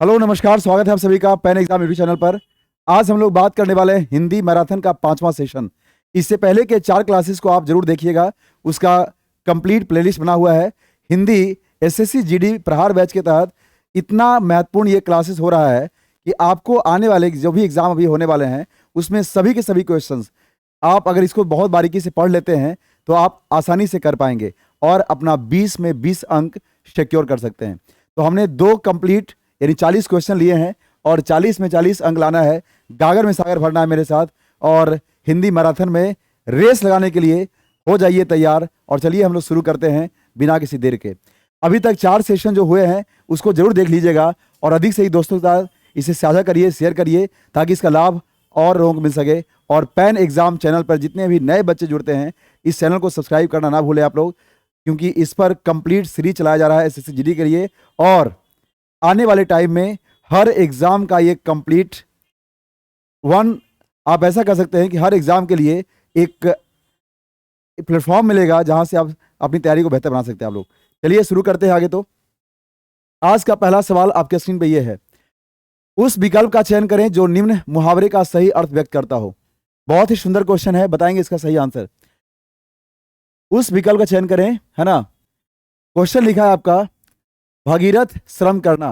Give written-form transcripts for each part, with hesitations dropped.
Hello नमस्कार, स्वागत है आप सभी का पेन एग्जाम यूट्यूब चैनल पर। आज हम लोग बात करने वाले हैं हिंदी मैराथन का 5वां सेशन। इससे पहले के 4 क्लासेस को आप जरूर देखिएगा, उसका कंप्लीट प्लेलिस्ट बना हुआ है। हिंदी एसएससी जीडी प्रहार बैच के तहत इतना महत्वपूर्ण ये क्लासेस हो रहा है कि आपको आने वाले जो भी एग्जाम अभी होने वाले हैं उसमें सभी के सभी क्वेश्चंस आप अगर इसको बहुत बारीकी से पढ़ लेते हैं तो आप आसानी से कर पाएंगे और अपना 20 में 20 अंक सिक्योर कर सकते हैं। तो हमने 2 कंप्लीट यानी 40 क्वेश्चन लिए हैं और 40 में 40 अंक लाना है। गागर में सागर भरना है मेरे साथ और हिंदी मैराथन में रेस लगाने के लिए हो जाइए तैयार। और चलिए हम लोग शुरू करते हैं बिना किसी देर के। अभी तक 4 सेशन जो हुए हैं उसको जरूर देख लीजिएगा और अधिक से अधिक दोस्तों के साथ इसे साझा करिए, शेयर करिए ताकि इसका लाभ और लोगों को मिल सके। और पेन एग्जाम चैनल पर जितने भी नए बच्चे जुड़ते हैं इस चैनल को सब्सक्राइब करना ना भूलें आप लोग, क्योंकि इस पर कंप्लीट सीरीज चलाया जा रहा है एसएससी जीडी के लिए। और आने वाले टाइम में हर एग्जाम का ये कंप्लीट आप ऐसा कर सकते हैं कि हर एग्जाम के लिए एक प्लेटफॉर्म मिलेगा जहां से आप अपनी तैयारी को बेहतर बना सकते हैं आप लोग। चलिए शुरू करते हैं आगे। तो आज का पहला सवाल आपके स्क्रीन पे ये है, उस विकल्प का चयन करें जो निम्न मुहावरे का सही अर्थ व्यक्त करता हो। बहुत ही सुंदर क्वेश्चन है, बताएंगे इसका सही आंसर। उस विकल्प का चयन करें, है ना। क्वेश्चन लिखा है आपका, भगीरथ श्रम करना।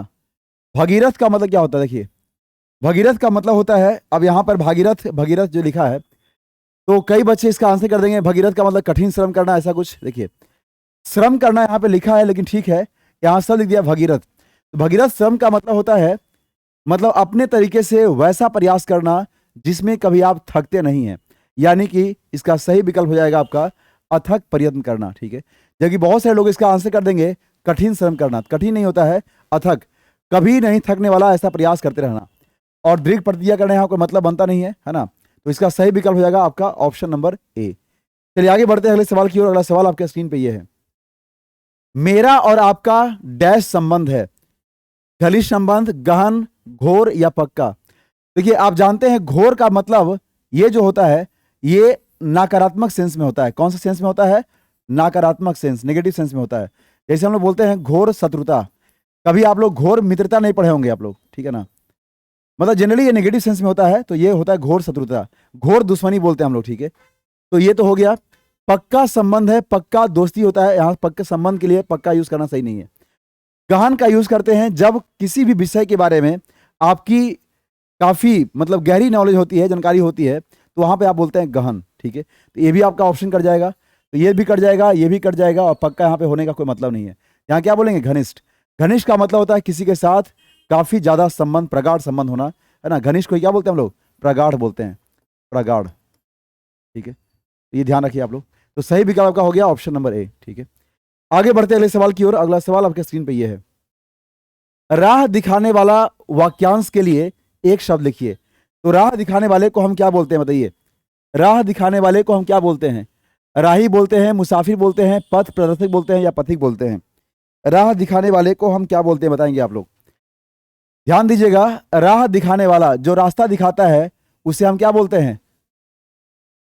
भगीरथ का मतलब क्या होता है? देखिए, भगीरथ का मतलब होता है, अब यहां पर भागीरथ भगीरथ जो लिखा है तो कई बच्चे इसका आंसर कर देंगे भगीरथ का मतलब कठिन श्रम करना, ऐसा कुछ। देखिए, श्रम करना यहां पे लिखा है लेकिन ठीक है, यहां सब लिख दिया भगीरथ। तो भगीरथ श्रम का मतलब होता है, मतलब अपने तरीके से वैसा प्रयास करना जिसमें कभी आप थकते नहीं हैं, यानी कि इसका सही विकल्प हो जाएगा आपका अथक प्रयत्न करना। ठीक है, जबकि बहुत सारे लोग इसका आंसर कर देंगे कठिन श्रम करना। कठिन नहीं होता है, अथक, कभी नहीं थकने वाला ऐसा प्रयास करते रहना। और दृढ़ प्रतिज्ञा करने यहाँ कोई मतलब बनता नहीं है ना। तो इसका सही विकल्प हो जाएगा आपका ऑप्शन नंबर ए। चलिए आगे बढ़ते हैं अगले सवाल की ओर। अगला सवाल आपके स्क्रीन पे ये है, मेरा और आपका डैश संबंध है, घनिष्ठ संबंध, गहन, घोर या पक्का। देखिए, आप जानते हैं घोर का मतलब ये जो होता है ये नकारात्मक सेंस में होता है। कौन सा सेंस में होता है? नकारात्मक सेंस, नेगेटिव सेंस में होता है। जैसे हम लोग बोलते हैं घोर शत्रुता, कभी आप लोग घोर मित्रता नहीं पढ़े होंगे आप लोग, ठीक है ना। मतलब जनरली ये नेगेटिव सेंस में होता है, तो ये होता है घोर शत्रुता, घोर दुश्मनी बोलते हैं हम लोग, ठीक है। तो ये तो हो गया। पक्का संबंध है, पक्का दोस्ती होता है, यहाँ पक्के संबंध के लिए पक्का यूज करना सही नहीं है। गहन का यूज करते हैं जब किसी भी विषय के बारे में आपकी काफी मतलब गहरी नॉलेज होती है, जानकारी होती है, तो वहां पे आप बोलते हैं गहन, ठीक है। तो ये भी आपका ऑप्शन कट जाएगा, तो ये भी कट जाएगा, ये भी कट जाएगा और पक्का यहाँ पे होने का कोई मतलब नहीं है। यहाँ क्या बोलेंगे? घनिष्ठ। घनिष्ठ का मतलब होता है किसी के साथ काफी ज्यादा संबंध, प्रगाढ़ संबंध होना, है ना। घनिष्ठ को क्या बोलते हैं हम लोग? प्रगाढ़ बोलते हैं, प्रगाढ़, ठीक है। तो ये ध्यान रखिए आप लोग। तो सही विकल्प आपका हो गया ऑप्शन नंबर ए, ठीक है। आगे बढ़ते हैं अगले सवाल की ओर। अगला सवाल आपके स्क्रीन पे ये है, राह दिखाने वाला वाक्यांश के लिए एक शब्द लिखिए। तो राह दिखाने वाले को हम क्या बोलते हैं बताइए? राह दिखाने वाले को हम क्या बोलते हैं? राही बोलते हैं, मुसाफिर बोलते हैं, पथ प्रदर्शक बोलते हैं या पथिक बोलते हैं? राह दिखाने वाले को हम क्या बोलते हैं बताएंगे आप लोग? ध्यान दीजिएगा, राह दिखाने वाला जो रास्ता दिखाता है उसे हम क्या बोलते हैं?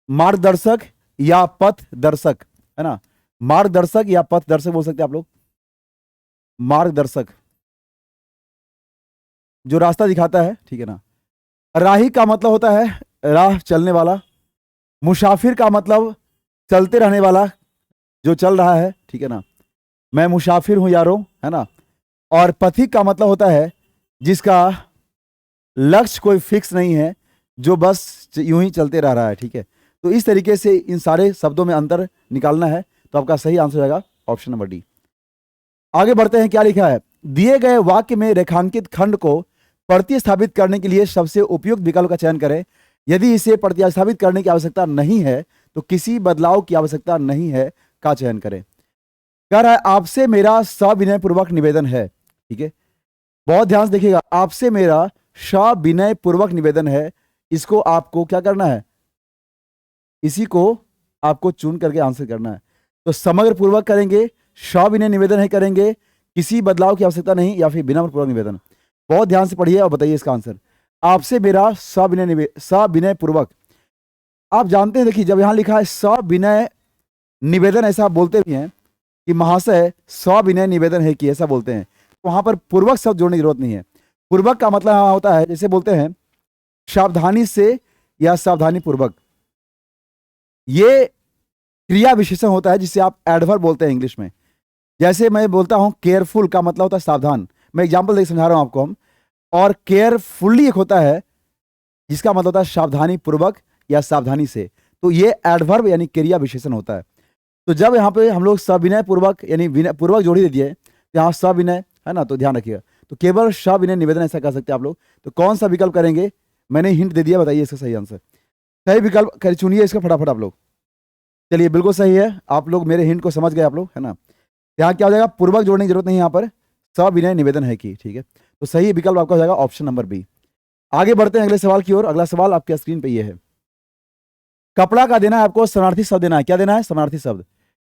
मार्गदर्शक या पथ दर्शक, है ना। मार्गदर्शक या पथ दर्शक बोल सकते हैं आप लोग। मार्गदर्शक जो रास्ता दिखाता है, ठीक है ना। राही का मतलब होता है राह चलने वाला। मुसाफिर का मतलब चलते रहने वाला, जो चल रहा है, ठीक है ना। मैं मुसाफिर हूं यारों, है ना। और पथिक का मतलब होता है जिसका लक्ष्य कोई फिक्स नहीं है, जो बस यूं ही चलते रह रहा है, ठीक है। तो इस तरीके से इन सारे शब्दों में अंतर निकालना है, तो आपका सही आंसर हो जाएगा ऑप्शन नंबर डी। आगे बढ़ते हैं, क्या लिखा है, दिए गए वाक्य में रेखांकित खंड को प्रतिस्थापित करने के लिए सबसे उपयुक्त विकल्प का चयन करें। यदि इसे प्रतिस्थापित करने की आवश्यकता नहीं है तो किसी बदलाव की आवश्यकता नहीं है का चयन करें। कह रहा है आपसे मेरा सविनय पूर्वक निवेदन है, ठीक है। बहुत ध्यान से देखिएगा, आपसे मेरा सविनय पूर्वक निवेदन है, इसको आपको क्या करना है? इसी को आपको चुन करके आंसर करना है। तो समग्र पूर्वक करेंगे, सविनय निवेदन है करेंगे, किसी बदलाव की आवश्यकता नहीं, या फिर विनम्र पूर्वक निवेदन। बहुत ध्यान से पढ़िए और बताइए इसका आंसर। आपसे मेरा सविनय पूर्वक, आप जानते हैं, देखिए जब यहां लिखा है सविनय निवेदन, ऐसा आप बोलते भी हैं कि महाशय सविनय निवेदन है कि, ऐसा बोलते हैं, वहां पर पूर्वक शब्द जोड़ने की जरूरत नहीं है। पूर्वक का मतलब यहाँ होता है, जैसे बोलते हैं सावधानी से या सावधानी पूर्वक, ये क्रिया विशेषण होता है जिसे आप एडवर्ब बोलते हैं इंग्लिश में। जैसे मैं बोलता हूं केयरफुल का मतलब होता है सावधान, मैं एग्जांपल देकर समझा रहा हूं आपको हम। और केयरफुल्ली एक होता है जिसका मतलब होता है सावधानी पूर्वक या सावधानी से, तो ये एडवर्ब यानी क्रिया विशेषण होता है। तो जब यहाँ पे हम लोग सविनय पूर्वक यानी विनय पूर्वक जोड़ी दे दिए, तो यहाँ सविनय है ना, तो ध्यान रखिएगा, तो केवल सविनय निवेदन ऐसा कर सकते हैं आप लोग। तो कौन सा विकल्प करेंगे, मैंने हिंट दे दिया, बताइए इसका सही आंसर। सही विकल्प चुनिए इसका फटाफट आप लोग। चलिए बिल्कुल सही है, आप लोग मेरे हिंट को समझ गए आप लोग, है ना। यहाँ क्या हो जाएगा, पूर्वक जोड़ने की जरूरत नहीं, यहाँ पर सविनय निवेदन है कि, ठीक है। तो सही विकल्प आपका हो जाएगा ऑप्शन नंबर बी। आगे बढ़ते हैं अगले सवाल की ओर। अगला सवाल आपके स्क्रीन पे ये है, कपड़ा का देना है आपको, समानार्थी शब्द देना है। क्या देना है, समानार्थी शब्द।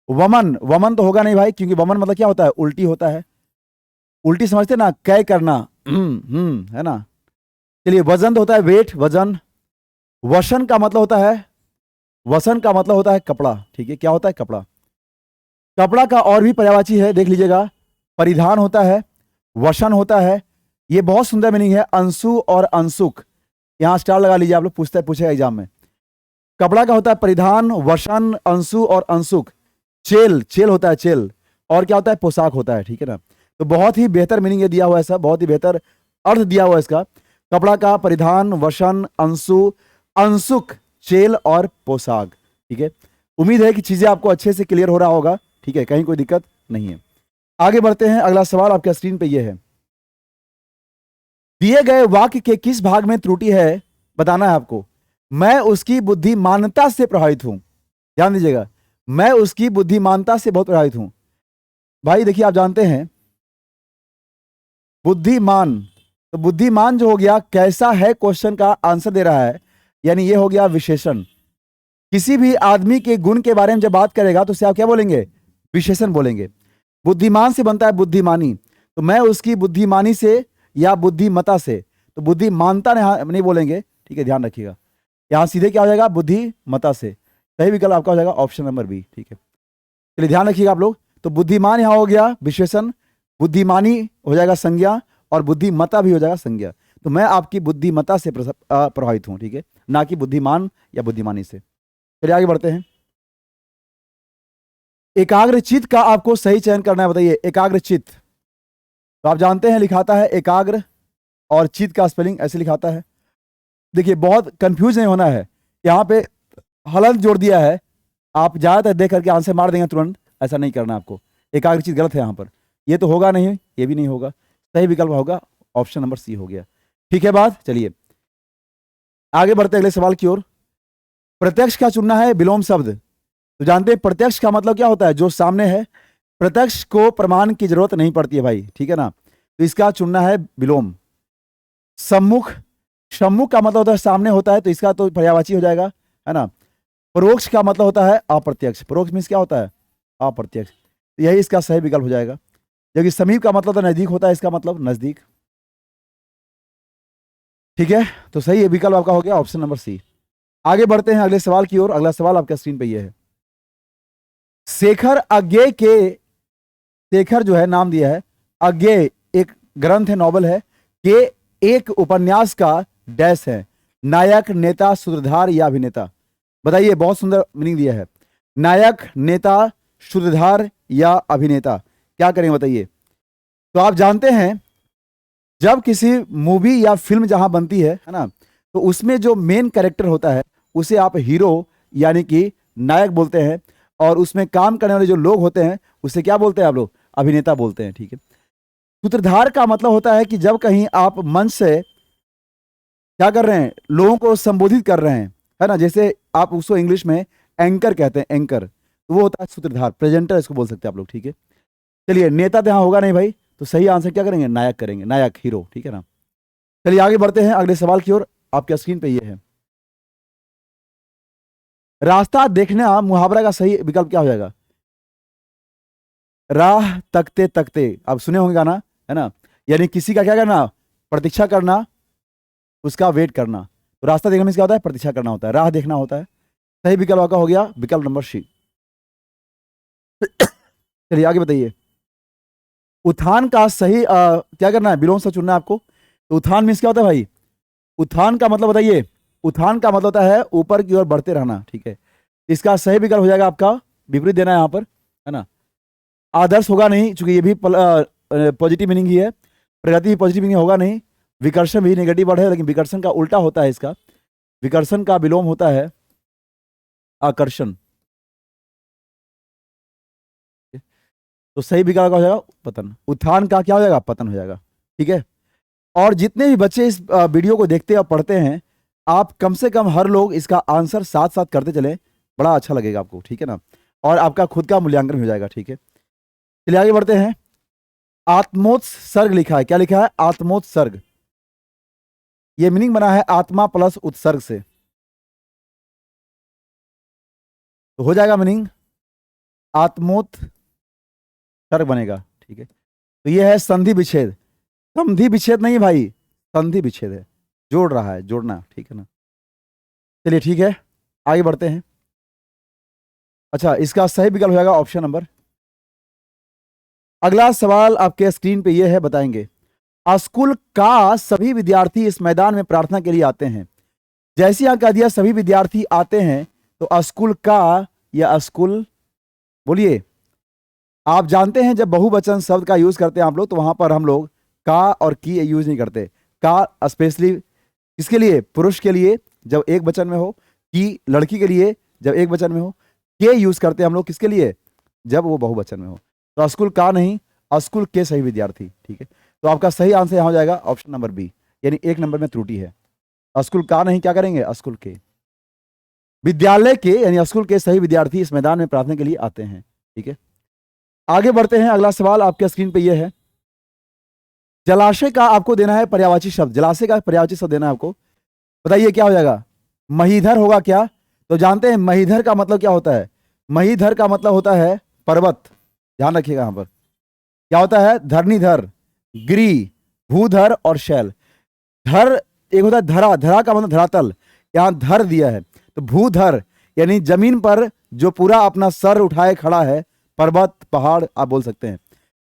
वमन, वमन तो होगा नहीं भाई, क्योंकि वमन मतलब क्या होता है, उल्टी होता है। उल्टी समझते ना, कै करना, है ना। चलिए वजन तो होता है वेट, वजन। वसन का मतलब होता है, वसन का मतलब होता है कपड़ा, ठीक है। क्या होता है, कपड़ा। कपड़ा का और भी पर्यायवाची है, देख लीजिएगा, परिधान होता है, वसन होता है। ये बहुत सुंदर मीनिंग है, अंशु और अंशुक। यहां स्टार लगा लीजिए, आप लोग पूछे एग्जाम में। कपड़ा का होता है परिधान, वसन, अंशु और अंशुक। चेल, चेल होता है चेल। और क्या होता है, पोशाक होता है, ठीक है ना। तो बहुत ही बेहतर मीनिंग ये दिया हुआ है, ऐसा बहुत ही बेहतर अर्थ दिया हुआ है इसका। कपड़ा का परिधान, वसन, अंशु, अंशुक, चेल और पोशाक, ठीक है। उम्मीद है कि चीजें आपको अच्छे से क्लियर हो रहा होगा, ठीक है, कहीं कोई दिक्कत नहीं है। आगे बढ़ते हैं, अगला सवाल आपके स्क्रीन पे ये है, दिए गए वाक्य के किस भाग में त्रुटि है बताना है आपको। मैं उसकी बुद्धिमानता से प्रभावित हूं, ध्यान दीजिएगा, मैं उसकी बुद्धिमानता से बहुत प्रभावित हूं। भाई देखिए, आप जानते हैं बुद्धिमान, तो बुद्धिमान जो हो गया, कैसा है क्वेश्चन का आंसर दे रहा है, यानी ये हो गया विशेषण। किसी भी आदमी के गुण के बारे में जब बात करेगा तो उसे आप क्या बोलेंगे, विशेषण बोलेंगे। बुद्धिमान से बनता है बुद्धिमानी, तो मैं उसकी बुद्धिमानी से या बुद्धिमता से, तो बुद्धिमानता नहीं बोलेंगे, ठीक है, ध्यान रखिएगा। यहां सीधे क्या हो जाएगा, बुद्धिमता से। सही विकल्प आपका हो जाएगा ऑप्शन नंबर बी, ठीक है। चलिए ध्यान रखिएगा आप लोग, तो बुद्धिमान यहां हो गया विशेषण, बुद्धिमानी हो जाएगा संज्ञा, और बुद्धिमता भी हो जाएगा संज्ञा। तो मैं आपकी बुद्धिमता से प्रभावित हूं, ठीक है, ना कि बुद्धिमान या बुद्धिमानी से। चलिए आगे बढ़ते हैं। एकाग्रचित का आपको सही चयन करना है, बताइए एकाग्रचित। तो आप जानते हैं लिखाता है एकाग्र, और चित का स्पेलिंग ऐसे लिखाता है। देखिए बहुत कंफ्यूज नहीं होना है, यहाँ पे हलंत जोड़ दिया है, आप ज्यादातर देख करके आंसर मार देंगे तुरंत, ऐसा नहीं करना आपको। एकाग्रचित गलत है यहाँ पर, ये तो होगा नहीं, ये भी नहीं होगा। सही विकल्प होगा ऑप्शन नंबर सी हो गया, ठीक है बात। चलिए आगे बढ़ते अगले सवाल की ओर। प्रत्यक्ष का चुनना है विलोम शब्द। तो जानते हैं प्रत्यक्ष का मतलब क्या होता है, जो सामने है। प्रत्यक्ष को प्रमाण की जरूरत नहीं पड़ती है भाई, ठीक है ना, तो इसका चुनना है विलोम। सम्मुख, सम्मुख का मतलब होता है सामने होता है, तो इसका तो पर्यायवाची हो जाएगा, है ना। परोक्ष का मतलब होता है अप्रत्यक्ष, परोक्ष मीन्स क्या होता है, अप्रत्यक्ष, तो यही इसका सही विकल्प हो जाएगा। जबकि समीप का मतलब तो नजदीक होता है, इसका मतलब नजदीक, ठीक है। तो सही है विकल्प आपका हो गया ऑप्शन नंबर सी। आगे बढ़ते हैं अगले सवाल की ओर। अगला सवाल आपके स्क्रीन पे ये है, शेखर अज्ञेय के, शेखर जो है नाम दिया है, अज्ञेय एक ग्रंथ है, नॉवल है, के एक उपन्यास का डैश है, नायक, नेता, सूत्रधार या अभिनेता। बताइए, बहुत सुंदर मीनिंग दिया है, नायक, नेता, सूत्रधार या अभिनेता, क्या करेंगे बताइए। तो आप जानते हैं जब किसी मूवी या फिल्म जहां बनती है ना, तो उसमें जो मेन कैरेक्टर होता है उसे आप हीरो यानी कि नायक बोलते हैं, और उसमें काम करने वाले जो लोग होते हैं उसे क्या बोलते हैं आप लोग, अभिनेता बोलते हैं, ठीक है। सूत्रधार का मतलब होता है कि जब कहीं आप मंच से क्या कर रहे हैं, लोगों को संबोधित कर रहे हैं, है ना, जैसे आप उसको इंग्लिश में एंकर कहते हैं, एंकर, तो वो होता है सूत्रधार, प्रेजेंटर इसको बोल सकते हैं आप लोग, ठीक है। चलिए नेता तो यहाँ होगा नहीं भाई, तो सही आंसर क्या करेंगे, नायक करेंगे, नायक, हीरो, ठीक है ना। चलिए आगे बढ़ते हैं अगले सवाल की ओर। आपके स्क्रीन पे ये है, रास्ता देखना मुहावरा का सही विकल्प क्या हो जाएगा। राह तकते तकते, आप सुने होंगे गाना, है ना, यानी किसी का क्या करना, प्रतीक्षा करना, उसका वेट करना। तो रास्ता देखने में क्या होता है, प्रतीक्षा करना होता है, राह देखना होता है। सही विकल्प आपका हो गया विकल्प नंबर सी। चलिए आगे बताइए, उत्थान का सही क्या करना है, विलोम से चुनना है आपको। तो उत्थान मीन्स क्या होता है भाई? उत्थान का मतलब बताइए। उत्थान का मतलब होता है ऊपर की ओर बढ़ते रहना, ठीक है। इसका सही विकल्प हो जाएगा आपका विपरीत देना है यहाँ पर, है ना। आदर्श होगा नहीं, चूंकि ये भी पॉजिटिव मीनिंग ही है। प्रगति भी पॉजिटिव मीनिंग होगा नहीं। विकर्षण भी नेगेटिव वर्ड है, लेकिन विकर्षण का उल्टा होता है इसका। विकर्षण का विलोम होता है आकर्षण। तो सही विकल्प हो जाएगा पतन। उत्थान का क्या हो जाएगा? पतन हो जाएगा, ठीक है। और जितने भी बच्चे इस वीडियो को देखते और पढ़ते हैं, आप कम से कम हर लोग इसका आंसर साथ साथ करते चले, बड़ा अच्छा लगेगा आपको, ठीक है ना। और आपका खुद का मूल्यांकन हो जाएगा, ठीक है। चलिए आगे बढ़ते हैं। आत्मोत्सर्ग लिखा है, क्या लिखा है? आत्मोत्सर्ग। ये मीनिंग बना है आत्मा प्लस उत्सर्ग से, तो हो जाएगा मीनिंग आत्मोत्सर्ग बनेगा, ठीक है। तो ये है संधि विच्छेद। संधि विच्छेद नहीं भाई, संधि विच्छेद है, जोड़ रहा है, जोड़ना, ठीक है ना। चलिए ठीक है, आगे बढ़ते हैं। अच्छा, इसका सही विकल्प हो जाएगा ऑप्शन नंबर। अगला सवाल आपके स्क्रीन पे ये है, बताएंगे। स्कूल का सभी विद्यार्थी इस मैदान में प्रार्थना के लिए आते हैं। जैसे यहां कह दिया सभी विद्यार्थी आते हैं, तो स्कूल का या स्कूल, बोलिए। आप जानते हैं जब बहुवचन शब्द का यूज करते हैं आप लोग, तो वहां पर हम लोग का और की यूज नहीं करते। का स्पेशली किसके लिए? पुरुष के लिए जब एक वचन में हो, की लड़की के लिए जब एक वचन में हो, के यूज करते हैं हम लोग किसके लिए? जब वो बहुवचन में हो। तो स्कूल का नहीं, स्कूल के सही विद्यार्थी, ठीक है। तो आपका सही आंसर यहां हो जाएगा ऑप्शन नंबर बी, यानी एक नंबर में त्रुटि है। स्कूल का नहीं, क्या करेंगे? स्कूल के। विद्यालय के यानी स्कूल के सही विद्यार्थी इस मैदान में प्रार्थना के लिए आते हैं, ठीक है। आगे बढ़ते हैं। अगला सवाल आपके स्क्रीन पे ये है। जलाशय का आपको देना है पर्यायवाची शब्द। जलाशय का पर्यायवाची शब्द देना है आपको। बताइए क्या हो जाएगा? महीधर होगा क्या? तो जानते हैं महीधर का मतलब क्या होता है? महीधर का मतलब होता है पर्वत। ध्यान रखिएगा यहां पर क्या होता है? धरणीधर, गिरी, भूधर और शैल। धर एक होता है धरा, धरा का मतलब धरातल, यहां धर दिया है। तो भूधर यानी जमीन पर जो पूरा अपना सर उठाए खड़ा है, पर्वत पहाड़ आप बोल सकते हैं।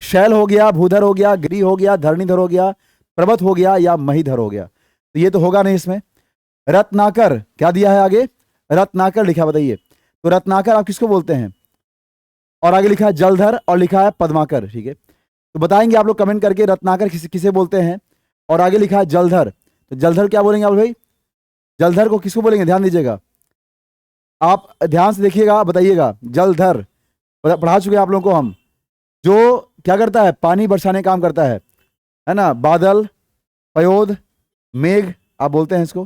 शैल हो गया, भूधर हो गया, गिरी हो गया, धरणीधर हो गया, पर्वत हो गया या महीधर हो गया। तो ये तो होगा नहीं इसमें। रत्नाकर क्या दिया है आगे? रत्नाकर लिखा, बताइए। तो रत्नाकर आप किसको बोलते हैं? और आगे लिखा है जलधर और लिखा है पद्माकर, ठीक है। तो बताएंगे आप लोग कमेंट करके रत्नाकर किसे बोलते हैं। और आगे लिखा है जलधर, तो जलधर क्या बोलेंगे आप भाई? जलधर को किसको बोलेंगे? ध्यान दीजिएगा, आप ध्यान से देखिएगा, बताइएगा। जलधर पढ़ा चुके हैं आप लोगों को हम, जो क्या करता है? पानी बरसाने काम करता है ना। बादल, पयोद, मेघ आप बोलते हैं इसको।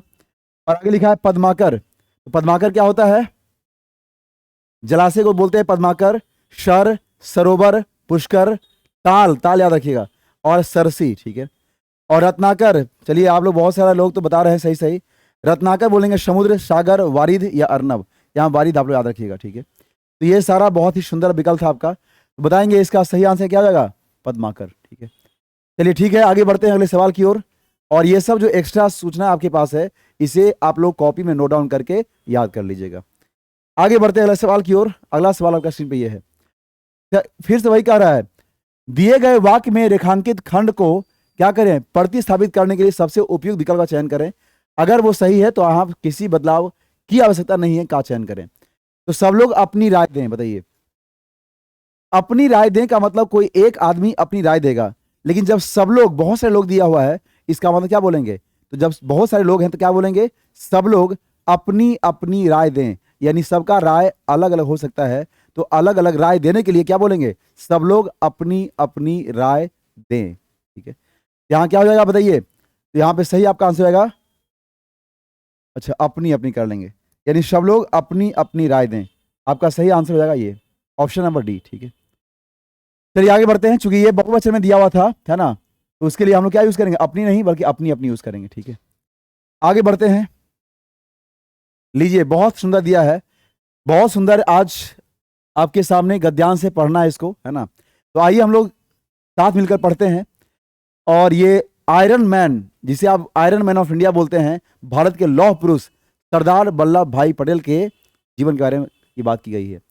और आगे लिखा है पद्माकर, तो पद्माकर क्या होता है? जलाशय को बोलते हैं पद्माकर। शर, सरोवर, पुष्कर, ताल, ताल याद रखिएगा, और सरसी, ठीक है। और रत्नाकर, चलिए आप लोग बहुत सारे लोग तो बता रहे हैं सही सही। रत्नाकर बोलेंगे समुद्र, सागर, वारिद या अर्नब। यहाँ वारिद आप लोग याद रखिएगा, ठीक है। तो ये सारा बहुत ही सुंदर विकल्प था आपका। तो बताएंगे इसका सही आंसर क्या हो जाएगा? पद्माकर, ठीक है। चलिए ठीक है, आगे बढ़ते हैं अगले सवाल की ओर। और ये सब जो एक्स्ट्रा सूचना आपके पास है, इसे आप लोग कॉपी में नोट डाउन करके याद कर लीजिएगा। आगे बढ़ते हैं अगले सवाल की ओर। अगला सवाल आपका स्क्रीन पे ये है। फिर से वही कह रहा है, दिए गए वाक्य में रेखांकित खंड को क्या करें? प्रतिस्थापित करने के लिए सबसे उपयुक्त विकल्प का चयन करें। अगर वो सही है तो आप किसी बदलाव की आवश्यकता नहीं है, का चयन करें। तो सब लोग अपनी राय दें, बताइए। अपनी राय दें का मतलब कोई एक आदमी अपनी राय देगा, लेकिन जब सब लोग, बहुत सारे लोग दिया हुआ है, इसका मतलब क्या बोलेंगे? तो जब बहुत सारे लोग हैं तो क्या बोलेंगे? सब लोग अपनी अपनी राय दें, यानी सबका राय अलग अलग हो सकता है। तो अलग अलग राय देने के लिए क्या बोलेंगे? सब लोग अपनी अपनी राय दें, ठीक है। यहां क्या हो जाएगा बताइए? तो यहां पे सही आपका आंसर आएगा, अच्छा अपनी अपनी कर लेंगे, यानी सब लोग अपनी अपनी राय दें। आपका सही आंसर हो जाएगा ये ऑप्शन नंबर डी, ठीक है। चलिए आगे बढ़ते हैं। चूंकि ये बहुवचन में दिया हुआ था, है ना, तो उसके लिए हम लोग क्या यूज करेंगे? अपनी नहीं बल्कि अपनी अपनी यूज करेंगे, ठीक है। आगे बढ़ते हैं। लीजिए, बहुत सुंदर दिया है, बहुत सुंदर। आज आपके सामने गद्यांश से पढ़ना है इसको, है ना। तो आइए हम लोग साथ मिलकर पढ़ते हैं। और ये आयरन मैन, जिसे आप आयरन मैन ऑफ इंडिया बोलते हैं, भारत के लौह पुरुष सरदार वल्लभ भाई पटेल के जीवन के बारे में ये बात की गई है।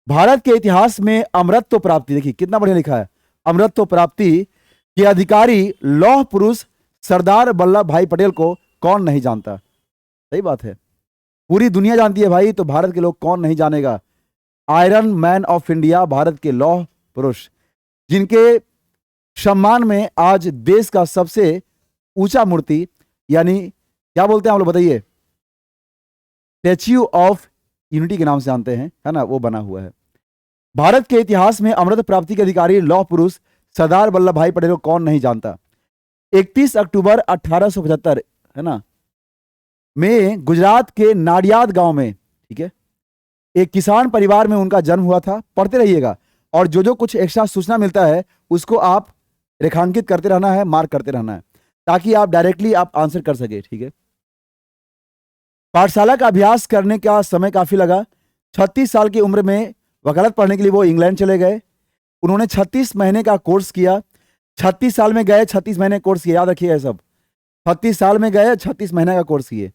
भारत के इतिहास में अमरत्व प्राप्ति, देखिए कितना बढ़िया लिखा है, अमरत्व प्राप्ति के अधिकारी लौह पुरुष सरदार वल्लभ भाई पटेल को कौन नहीं जानता? सही बात है, पूरी दुनिया जानती है भाई, तो भारत के लोग कौन नहीं जानेगा? Iron man of India, Bharat के लौह पुरुष, जिनके सम्मान में आज देश का सबसे ऊंचा मूर्ति, यानी क्या बोलते हैं आप लोग बताइए, स्टैच्यू ऑफ यूनिटी के नाम से जानते हैं, है ना, वो बना हुआ है। भारत के इतिहास में अमृत प्राप्ति के अधिकारी लौह पुरुष सरदार वल्लभ भाई पटेल को कौन नहीं जानता? 31 अक्टूबर 1875, है ना, में गुजरात के नाडियाद गांव में, ठीक है, एक किसान परिवार में उनका जन्म हुआ था। पढ़ते रहिएगा, और जो जो कुछ एक्स्ट्रा सूचना मिलता है उसको आप रेखांकित करते रहना है, मार्क करते रहना है, ताकि आप डायरेक्टली आप आंसर कर सके, ठीक है। पाठशाला का अभ्यास करने का समय काफी लगा। 36 साल की उम्र में वकालत पढ़ने के लिए वो इंग्लैंड चले गए। उन्होंने 36 महीने का कोर्स किया। 36 साल में गए, 36 महीने कोर्स किया, याद रखिए सब। 36 साल में गए, 36 महीने का कोर्स किए।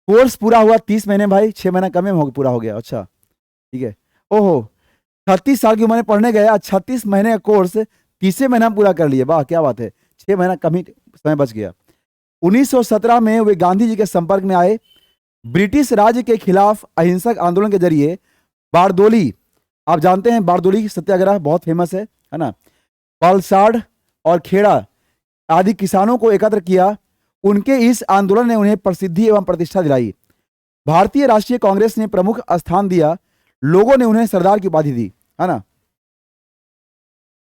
कोर्स पूरा हुआ 30 महीने भाई, 6 महीना कम में पूरा हो गया। अच्छा ठीक है, ओहो, 36 साल की उम्र में पढ़ने गए, 36 महीने का कोर्स 30 महीना पूरा कर लिए, वाह क्या बात है, 6 महीना कम ही समय बच गया। 1917 में वे गांधी जी के संपर्क में आए। ब्रिटिश राज्य के खिलाफ अहिंसक आंदोलन के जरिए बारदोली, आप जानते हैं बारदोली सत्याग्रह बहुत फेमस है ना, पलसाड़ और खेड़ा आदि किसानों को एकत्र किया। उनके इस आंदोलन ने उन्हें प्रसिद्धि एवं प्रतिष्ठा दिलाई। भारतीय राष्ट्रीय कांग्रेस ने प्रमुख स्थान दिया। लोगों ने उन्हें सरदार की उपाधि दी, है ना।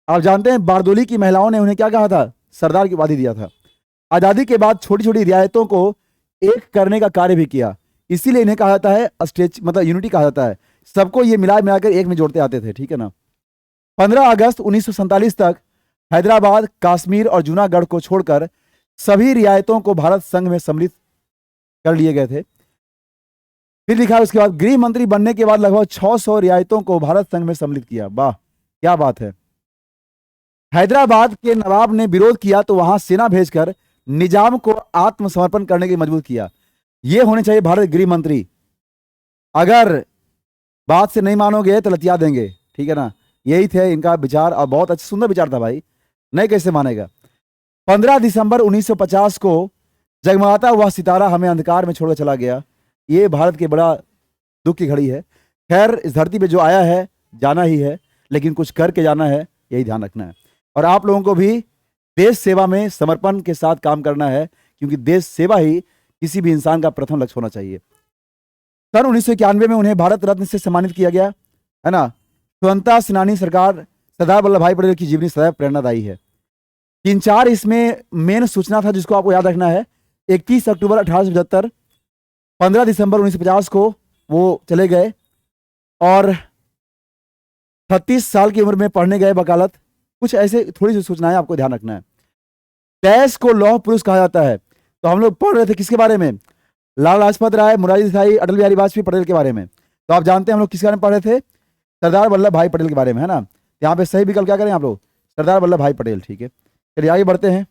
आप जानते हैं बारदोली की महिलाओं ने उन्हें क्या कहा था? सरदार की उपाधि दिया था। आजादी के बाद छोटी छोटी रियायतों को एक करने का कार्य भी किया, इसीलिए इन्हें कहा जाता है स्टेच, मतलब यूनिटी कहा जाता है। सबको ये मिलाकर एक में जोड़ते आते थे, ठीक है ना। 15 अगस्त 1947 तक हैदराबाद, कश्मीर और जूनागढ़ को छोड़कर सभी रियायतों को भारत संघ में सम्मिलित कर लिए गए थे। फिर लिखा है उसके बाद गृह मंत्री बनने के बाद लगभग 600 रियायतों को भारत संघ में सम्मिलित किया। वाह क्या बात है। हैदराबाद के नवाब ने विरोध किया तो वहां सेना भेजकर निजाम को आत्मसमर्पण करने के लिए मजबूर किया। ये होने चाहिए भारत गृह मंत्री। अगर बात से नहीं मानोगे तो लतिया देंगे, ठीक है ना। यही थे इनका विचार, और बहुत अच्छा सुंदर विचार था भाई, नहीं कैसे मानेगा। 15 दिसंबर 1950 को जगमगाता हुआ सितारा हमें अंधकार में छोड़कर चला गया। ये भारत के बड़ा दुख की घड़ी है। खैर इस धरती पे जो आया है जाना ही है, लेकिन कुछ करके जाना है, यही ध्यान रखना है। और आप लोगों को भी देश सेवा में समर्पण के साथ काम करना है, क्योंकि देश सेवा ही किसी भी इंसान का प्रथम लक्ष्य होना चाहिए। सन 1991 में उन्हें भारत रत्न से सम्मानित किया गया, है ना। स्वतंत्रता सेनानी सरकार सरदार वल्लभ भाई पटेल की जीवनी सदैव प्रेरणादायी है। 3-4 इसमें मेन सूचना था जिसको आपको याद रखना है। 31 अक्टूबर 1875, 15 दिसंबर 1950 को वो चले गए, और 36 साल की उम्र में पढ़ने गए वकालत। कुछ ऐसे थोड़ी सी सूचनाएं आपको ध्यान रखना है। देश को लौह पुरुष कहा जाता है, तो हम लोग पढ़ रहे थे किसके बारे में? लाला लाजपत राय, मोरारजी देसाई, अटल बिहारी वाजपेयी, पटेल के बारे में। तो आप जानते हैं हम लोग किसके बारे में पढ़ रहे थे? सरदार वल्लभ भाई पटेल के बारे में, है ना। यहाँ पे सही विकल्प क्या करें आप लोग? सरदार वल्लभ भाई पटेल, ठीक है। चलिए आगे बढ़ते हैं।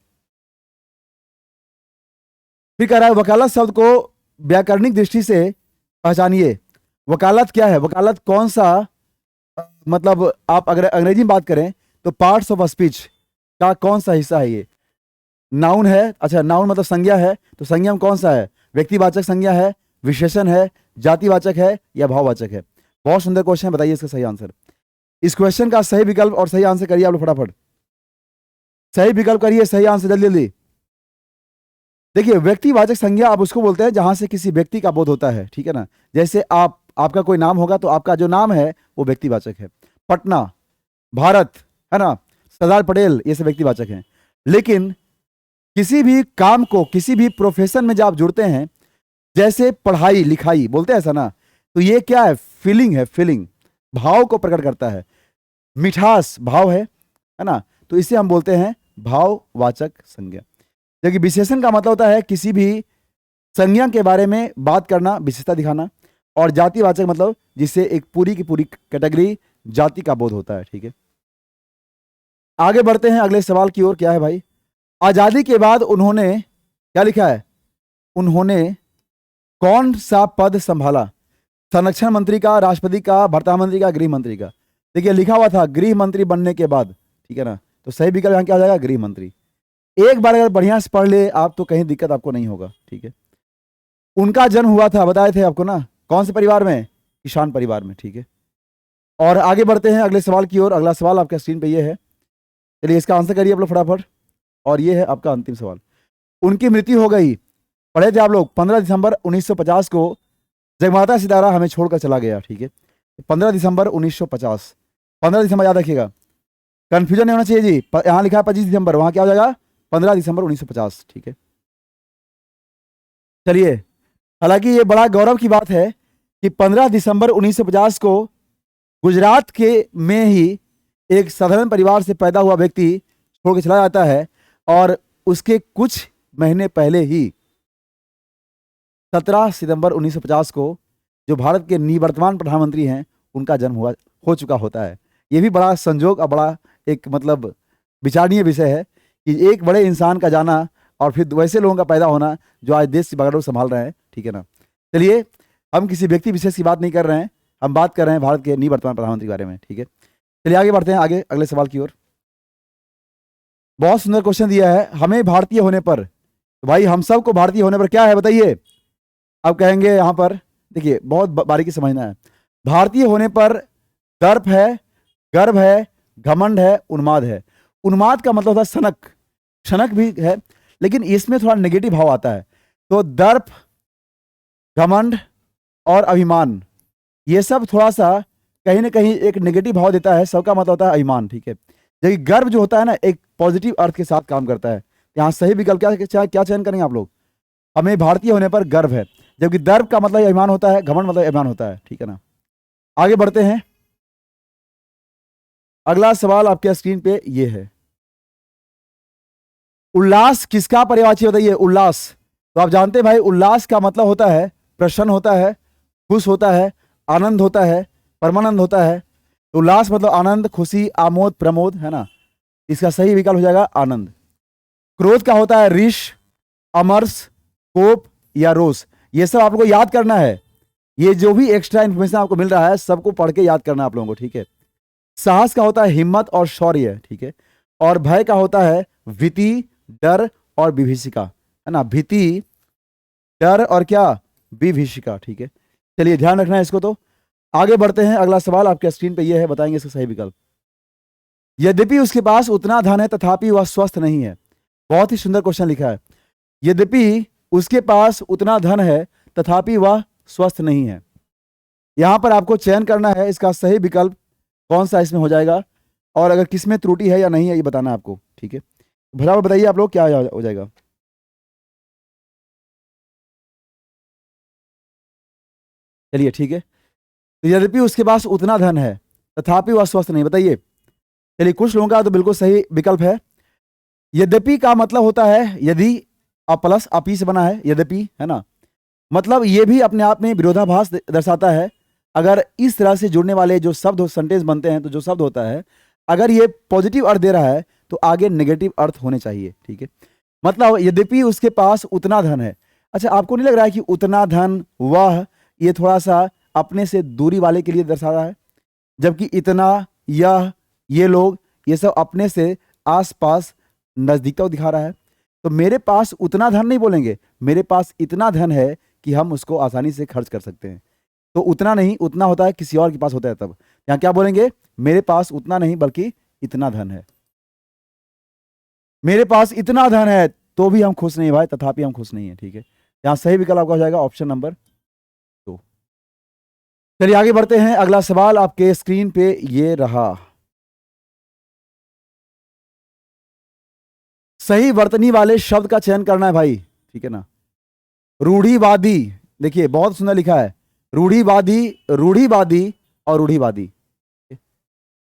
फिर कह रहा है वकालत शब्द को व्याकरणिक दृष्टि से पहचानिए। वकालत क्या है? वकालत कौन सा, मतलब आप अगर अंग्रेजी में बात करें तो पार्ट्स ऑफ स्पीच का कौन सा हिस्सा है? ये नाउन है। अच्छा नाउन मतलब संज्ञा है, तो संज्ञा में कौन सा है? व्यक्तिवाचक संज्ञा है, विशेषण है, जातिवाचक है, या भाववाचक है? बहुत सुंदर क्वेश्चन है, बताइए इसका सही आंसर। इस क्वेश्चन का सही विकल्प और सही आंसर करिए आप लोग फटाफट। सही विकल्प करिए, सही आंसर जल्दी जल्दी। देखिए व्यक्तिवाचक संज्ञा आप उसको बोलते हैं जहां से किसी व्यक्ति का बोध होता है, ठीक है ना। जैसे आपका कोई नाम होगा तो आपका जो नाम है वो व्यक्तिवाचक है। पटना, भारत, है ना, सरदार पटेल, ये सब व्यक्तिवाचक हैं। लेकिन किसी भी काम को, किसी भी प्रोफेशन में जब आप जुड़ते हैं, जैसे पढ़ाई लिखाई बोलते हैं ऐसा ना, तो ये क्या है? फीलिंग है, फीलिंग, भाव को प्रकट करता है। मिठास भाव है ना, तो इसे हम बोलते हैं भाववाचक संज्ञा। जबकि विशेषण का मतलब होता है किसी भी संज्ञा के बारे में बात करना, विशेषता दिखाना। और जातिवाचक मतलब जिससे एक पूरी की पूरी कैटेगरी जाति का बोध होता है, ठीक है। आगे बढ़ते हैं अगले सवाल की ओर। क्या है भाई? आजादी के बाद उन्होंने क्या लिखा है? उन्होंने कौन सा पद संभाला? संरक्षण मंत्री का, राष्ट्रपति का, वार्ता मंत्री का, गृह मंत्री का? देखिए लिखा हुआ था गृह मंत्री बनने के बाद, ठीक है ना, तो सही विकल्प यहाँ क्या हो जाएगा? गृह मंत्री। एक बार अगर बढ़िया से पढ़ ले आप तो कहीं दिक्कत आपको नहीं होगा, ठीक है। उनका जन्म हुआ था, बताए थे आपको ना, कौन से परिवार में? किसान परिवार में, ठीक है। और आगे बढ़ते हैं अगले सवाल की ओर। अगला सवाल आपके स्क्रीन पे ये है, चलिए इसका आंसर करिए आप लोग फटाफट। और ये है आपका अंतिम सवाल। उनकी मृत्यु हो गई, पढ़े थे आप लोग, 15 दिसंबर 1950 को जगमाता सितारा हमें छोड़कर चला गया, ठीक है। 15 दिसंबर 1950, 15 दिसंबर याद रखिएगा, कंफ्यूजन नहीं होना चाहिए जी। यहाँ लिखा है 25 दिसंबर, वहाँ क्या हो जाएगा 15 दिसंबर 1950, ठीक है। चलिए, हालांकि ये बड़ा गौरव की बात है कि 15 दिसंबर 1950 को गुजरात के में ही एक साधारण परिवार से पैदा हुआ व्यक्ति छोड़ के चला जाता है, और उसके कुछ महीने पहले ही 17 सितंबर 1950 को जो भारत के निवर्तमान प्रधानमंत्री हैं उनका जन्म हो चुका होता है। ये भी बड़ा संजोग और बड़ा एक मतलब विचारणीय विषय है कि एक बड़े इंसान का जाना और फिर वैसे लोगों का पैदा होना जो आज देश की बागडोर संभाल रहे हैं, ठीक है ना। चलिए, हम किसी व्यक्ति विशेष की बात नहीं कर रहे हैं, हम बात कर रहे हैं भारत के निवर्तमान प्रधानमंत्री के बारे में, ठीक है। चलिए आगे बढ़ते हैं, आगे अगले सवाल की ओर। बहुत सुंदर क्वेश्चन दिया है, हमें भारतीय होने पर, तो भाई हम सबको भारतीय होने पर क्या है बताइए। अब कहेंगे यहाँ पर, देखिए बहुत बारीकी समझना है। भारतीय होने पर दर्प है, गर्व है, घमंड है, उन्माद है। उन्माद का मतलब होता है सनक, क्षणक भी है, लेकिन इसमें थोड़ा नेगेटिव भाव आता है। तो दर्प, घमंड और अभिमान, ये सब थोड़ा सा कहीं ना कहीं एक नेगेटिव भाव देता है। सबका मतलब होता है अभिमान, ठीक है। जबकि गर्व जो होता है ना, एक पॉजिटिव अर्थ के साथ काम करता है। यहाँ सही विकल्प क्या चयन करेंगे आप लोग? हमें भारतीय होने पर गर्व है, जबकि दर्प का मतलब अभिमान होता है, घमंड मतलब अभिमान होता है, ठीक है ना। आगे बढ़ते हैं, अगला सवाल आपके स्क्रीन पे ये है, उल्लास किसका पर्यायवाची बताइए? उल्लास, तो आप जानते हैं भाई, उल्लास का मतलब होता है प्रसन्न होता है, खुश होता है, आनंद होता है, परमानंद होता है। तो उल्लास मतलब आनंद, खुशी, आमोद, प्रमोद, है ना। इसका सही विकल्प हो जाएगा आनंद। क्रोध का होता है ऋष, अमर्ष, कोप या रोष। ये सब आप लोगों को याद करना है। ये जो भी एक्स्ट्रा इन्फॉर्मेशन आपको मिल रहा है सबको पढ़ के याद करना आप लोगों को, ठीक है। साहस का होता है हिम्मत और शौर्य, ठीक है। और भय का होता है भीति, डर और विभीषिका, है ना। भीति, डर और क्या, विभीषिका, ठीक है। चलिए ध्यान रखना है इसको। तो आगे बढ़ते हैं, अगला सवाल आपके स्क्रीन पे ये है, बताएंगे इसका सही विकल्प। यद्यपि उसके पास उतना धन है तथापि वह स्वस्थ नहीं है। बहुत ही सुंदर क्वेश्चन लिखा है, यद्यपि उसके पास उतना धन है तथापि वह स्वस्थ नहीं है। यहां पर आपको चयन करना है इसका सही विकल्प कौन सा इसमें हो जाएगा, और अगर किसमें त्रुटि है या नहीं है ये बताना है आपको, ठीक है। भला बताइए आप लोग क्या हो जाएगा। चलिए ठीक है, तो यद्यपि उसके पास उतना धन है तथापि वह स्वस्थ नहीं, बताइए। चलिए, कुछ लोगों का तो बिल्कुल सही विकल्प है। यद्यपि का मतलब होता है यदि, प्लस अपी से बना है यद्यपि, है ना। मतलब ये भी अपने आप में विरोधाभास दर्शाता है। अगर इस तरह से जुड़ने वाले जो शब्द सेंटेंस बनते हैं, तो जो शब्द होता है अगर ये पॉजिटिव अर्थ दे रहा है तो आगे नेगेटिव अर्थ होने चाहिए, ठीक है। मतलब यद्यपि उसके पास उतना धन है। अच्छा, आपको नहीं लग रहा है कि उतना धन, वह, ये थोड़ा सा अपने से दूरी वाले के लिए दर्शा रहा है, जबकि इतना, यह, ये लोग, ये सब अपने से आसपास नजदीकता दिखा रहा है। तो मेरे पास उतना धन नहीं बोलेंगे, मेरे पास इतना धन है कि हम उसको आसानी से खर्च कर सकते हैं। तो उतना नहीं, उतना होता है किसी और के पास होता है, तब यहाँ क्या बोलेंगे, मेरे पास उतना नहीं बल्कि इतना धन है। मेरे पास इतना धन है तो भी हम खुश नहीं भाई, तथापि हम खुश नहीं है, ठीक है। यहाँ सही विकल्प आपका हो जाएगा ऑप्शन नंबर 2। चलिए आगे बढ़ते हैं, अगला सवाल आपके स्क्रीन पे ये रहा, सही वर्तनी वाले शब्द का चयन करना है भाई, ठीक है ना। रूढ़िवादी, देखिए बहुत सुंदर लिखा है, रूढ़िवादी, रूढ़िवादी और रूढ़िवादी।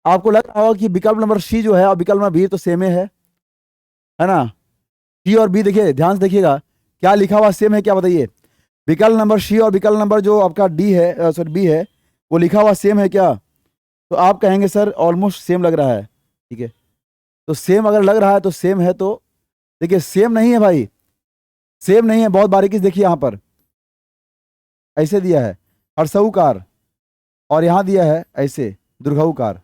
आपको लग रहा होगा कि विकल्प नंबर सी जो है और विकल्प नंबर बी तो सेम है ना। सी और बी देखिए, ध्यान से देखिएगा क्या लिखा हुआ सेम है क्या, बताइए। विकल्प नंबर सी और विकल्प नंबर जो आपका डी है, सॉरी बी है, वो लिखा हुआ सेम है क्या? तो आप कहेंगे सर ऑलमोस्ट सेम लग रहा है, ठीक है। तो सेम अगर लग रहा है तो सेम है, तो देखिए सेम नहीं है भाई, सेम नहीं है। बहुत बारीकी से देखिए, यहाँ पर ऐसे दिया है हर्षऊकार और यहाँ दिया है ऐसे दीर्घऊकार।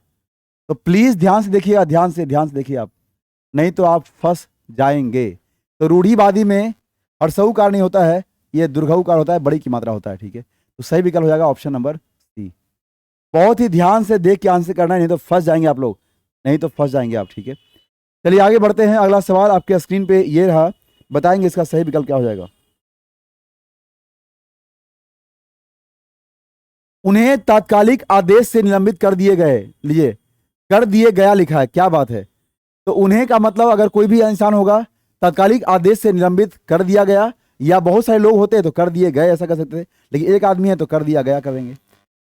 तो प्लीज ध्यान से देखिएगा, ध्यान से देखिए आप, नहीं तो आप फंस जाएंगे। तो रूढ़िवादी में हर्षऊकार नहीं होता है, ये दुर्घऊकार होता है, बड़ी की मात्रा होता है। ठीक है, तो सही विकल्प हो जाएगा ऑप्शन नंबर सी। बहुत ही ध्यान से देख के आंसर करना है, नहीं तो फंस जाएंगे आप लोग, नहीं तो फंस जाएंगे आप। ठीक है, चलिए आगे बढ़ते हैं। अगला सवाल आपके स्क्रीन पे ये रहा, बताएंगे इसका सही विकल्प क्या हो जाएगा। उन्हें तात्कालिक आदेश से निलंबित कर दिए गए, लीजिए कर दिए गया लिखा है, क्या बात है। तो उन्हें का मतलब अगर कोई भी इंसान होगा, तात्कालिक आदेश से निलंबित कर दिया गया, या बहुत सारे लोग होते हैं तो कर दिए गए ऐसा कर सकते थे, लेकिन एक आदमी है तो कर दिया गया करेंगे।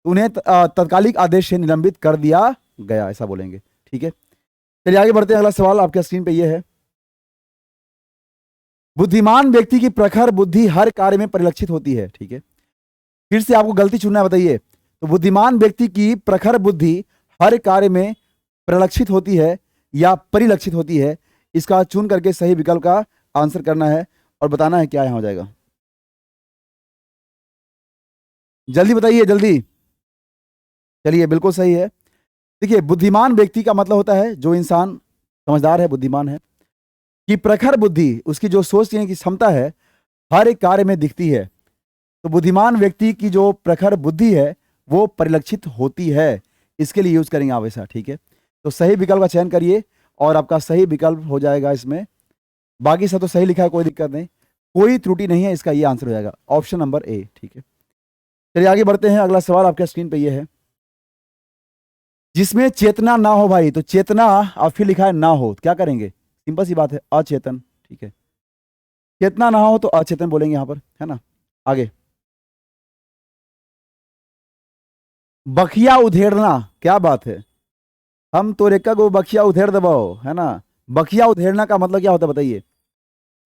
उन्हें तात्कालिक आदेश से निलंबित कर दिया गया ऐसा बोलेंगे। ठीक है, चलिए आगे बढ़ते हैं। अगला सवाल आपके स्क्रीन पे ये है, बुद्धिमान व्यक्ति की प्रखर बुद्धि हर कार्य में परिलक्षित होती है। ठीक है, फिर से आपको गलती चुनना है, बताइए। तो बुद्धिमान व्यक्ति की प्रखर बुद्धि हर कार्य में परिलक्षित होती है या परिलक्षित होती है, इसका चुन करके सही विकल्प का आंसर करना है और बताना है क्या यहां हो जाएगा। जल्दी बताइए जल्दी। चलिए बिल्कुल सही है। देखिए बुद्धिमान व्यक्ति का मतलब होता है जो इंसान समझदार है, बुद्धिमान है, कि प्रखर बुद्धि, उसकी जो सोचने की क्षमता है हर एक कार्य में दिखती है। तो बुद्धिमान व्यक्ति की जो प्रखर बुद्धि है वो परिलक्षित होती है, इसके लिए यूज करेंगे आप ऐसा। ठीक है, तो सही विकल्प का चयन करिए और आपका सही विकल्प हो जाएगा इसमें। बाकी सब तो सही लिखा है, कोई दिक्कत नहीं, कोई त्रुटि नहीं है, इसका ये आंसर हो जाएगा ऑप्शन नंबर ए। ठीक है, चलिए आगे बढ़ते हैं। अगला सवाल आपके स्क्रीन पे ये है, जिसमें चेतना ना हो भाई, तो चेतना और फिर लिखा है ना हो, क्या करेंगे, सिंपल सी बात है, अचेतन। ठीक है, चेतना ना हो तो अचेतन बोलेंगे यहां पर, है ना। आगे, बखिया उधेड़ना, क्या बात है, हम तो रेखा को बखिया उधेड़ दबाओ, है ना। बखिया उधेड़ना का मतलब क्या होता है बताइए।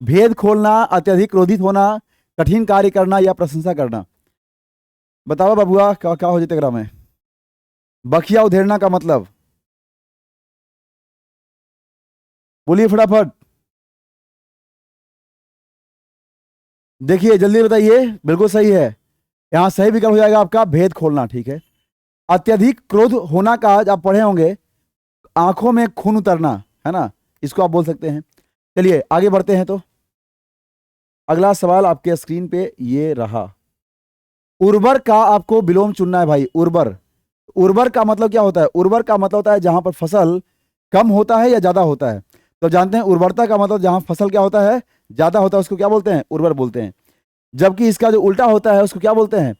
भेद खोलना, अत्यधिक क्रोधित होना, कठिन कार्य करना या प्रशंसा करना। बताओ बबुआ क्या हो जाते ग्राम में। बखिया उधेड़ना का मतलब बोलिए फटाफट, देखिए जल्दी बताइए। बिल्कुल सही है, यहां सही विकल्प हो जाएगा आपका भेद खोलना। ठीक है, अत्यधिक क्रोध होना का आप पढ़े होंगे, आंखों में खून उतरना, है ना, इसको आप बोल सकते हैं। चलिए आगे बढ़ते हैं। तो अगला सवाल आपके स्क्रीन पे ये रहा, उर्वर का आपको विलोम चुनना है भाई। उर्वर, उर्वर का मतलब क्या होता है, उर्वर का मतलब होता है जहां पर फसल कम होता है या ज्यादा होता है। तो जानते हैं उर्वरता का मतलब जहां फसल क्या होता है, ज्यादा होता है, उसको क्या बोलते हैं, उर्वर बोलते हैं। जबकि इसका जो उल्टा होता है उसको क्या बोलते हैं,